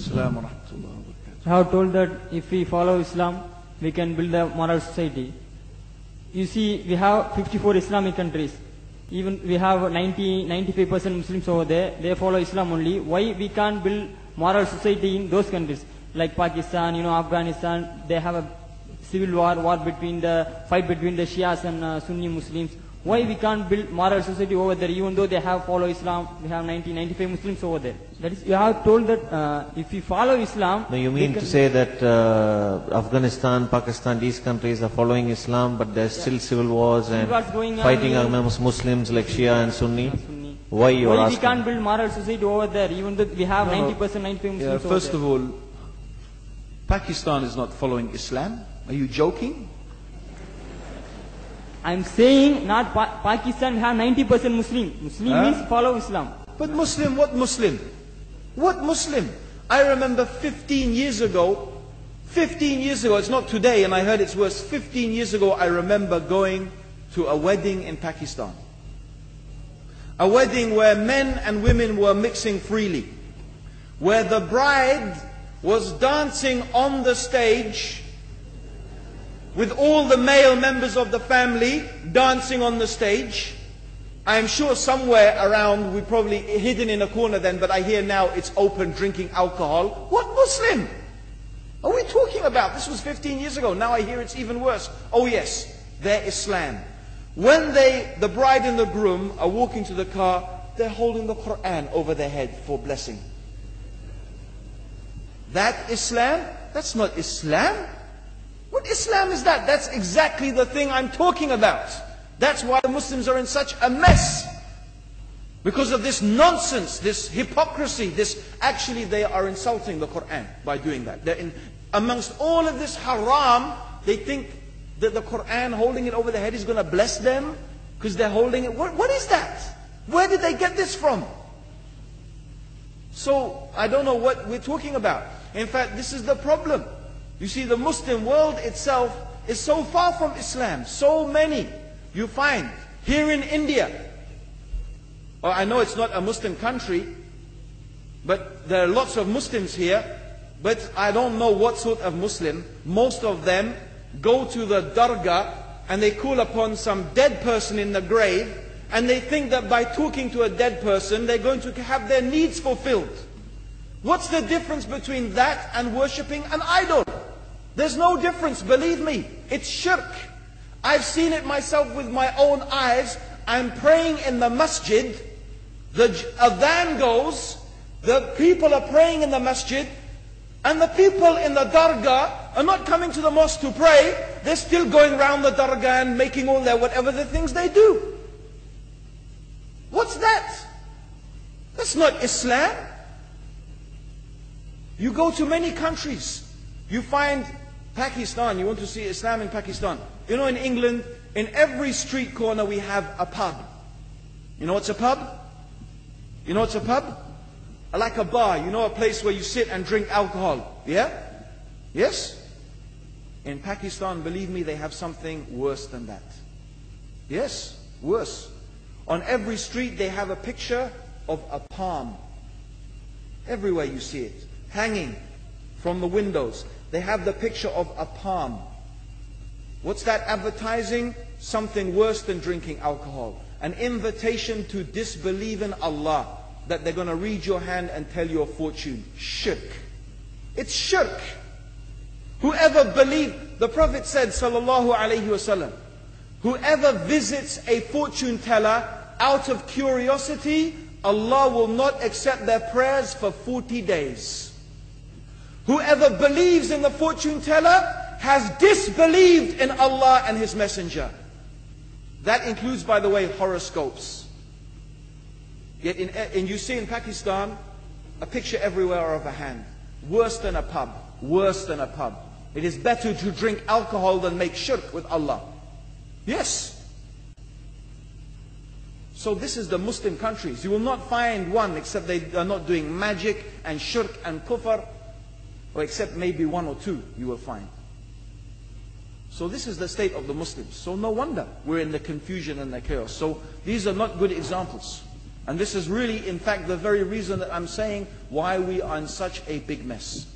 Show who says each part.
Speaker 1: Assalamu wa rahmatullahi wa barakatuh.
Speaker 2: I have told that if we follow Islam, we can build a moral society. You see, we have 54 Islamic countries. Even we have 95% Muslims over there. They follow Islam only. Why we can't build moral society in those countries? Like Pakistan, Afghanistan, they have a civil war between the Shias and Sunni Muslims. Why we can't build moral society over there, even though they have follow Islam? We have 95 Muslims over there. That is, you have told that if we follow Islam...
Speaker 3: No, you mean to say that Afghanistan, Pakistan, these countries are following Islam, but there's still civil wars and fighting amongst Muslims like Shia and Sunni? Why you are asking?
Speaker 2: We can't build moral society over there, even though we have 90%, 95 Muslims over there?
Speaker 1: First of all, Pakistan is not following Islam. Are you joking?
Speaker 2: I'm saying not Pakistan, we have 90% Muslim. Muslim means follow Islam.
Speaker 1: But Muslim, what Muslim? What Muslim? I remember 15 years ago, it's not today and I heard it's worse, 15 years ago I remember going to a wedding in Pakistan. A wedding where men and women were mixing freely. Where the bride was dancing on the stage with all the male members of the family dancing on the stage. I'm sure somewhere around, we probably hidden in a corner then, but I hear now it's open, drinking alcohol. What Muslim are we talking about? This was 15 years ago. Now I hear it's even worse. Oh yes, they're Islam. When the bride and the groom are walking to the car, they're holding the Quran over their head for blessing. That Islam? That's not Islam. What Islam is that? That's exactly the thing I'm talking about. That's why the Muslims are in such a mess. Because of this nonsense, this hypocrisy, actually they are insulting the Quran by doing that. Amongst all of this haram, they think that the Quran holding it over their head is going to bless them because they're holding it. What is that? Where did they get this from? So, I don't know what we're talking about. In fact, this is the problem. You see, the Muslim world itself is so far from Islam. So many you find here in India. Or I know it's not a Muslim country, but there are lots of Muslims here. But I don't know what sort of Muslim. Most of them go to the dargah and they call upon some dead person in the grave, and they think that by talking to a dead person, they're going to have their needs fulfilled. What's the difference between that and worshipping an idol? There's no difference, believe me. It's shirk. I've seen it myself with my own eyes. I'm praying in the masjid. The adhan goes. The people are praying in the masjid. And the people in the dargah are not coming to the mosque to pray. They're still going around the dargah and making all their whatever the things they do. What's that? That's not Islam. You go to many countries. You find Pakistan, you want to see Islam in Pakistan. You know, in England, in every street corner we have a pub. You know what's a pub? You know what's a pub? Like a bar, you know, a place where you sit and drink alcohol. Yeah? Yes? In Pakistan, believe me, they have something worse than that. Yes, worse. On every street they have a picture of a palm. Everywhere you see it, hanging from the windows. They have the picture of a palm. What's that advertising? Something worse than drinking alcohol. An invitation to disbelieve in Allah. That they're going to read your hand and tell your fortune. Shirk. It's shirk. Whoever believed, the Prophet said, sallallahu alaihi wasallam, whoever visits a fortune teller out of curiosity, Allah will not accept their prayers for 40 days. Whoever believes in the fortune teller has disbelieved in Allah and His Messenger. That includes, by the way, horoscopes. Yet you see in Pakistan, a picture everywhere of a hand. Worse than a pub. Worse than a pub. It is better to drink alcohol than make shirk with Allah. Yes. So this is the Muslim countries. You will not find one except they are not doing magic and shirk and kufr. Or except maybe one or two you will find. So this is the state of the Muslims. So no wonder we're in the confusion and the chaos. So these are not good examples. And this is really, in fact, the very reason that I'm saying why we are in such a big mess.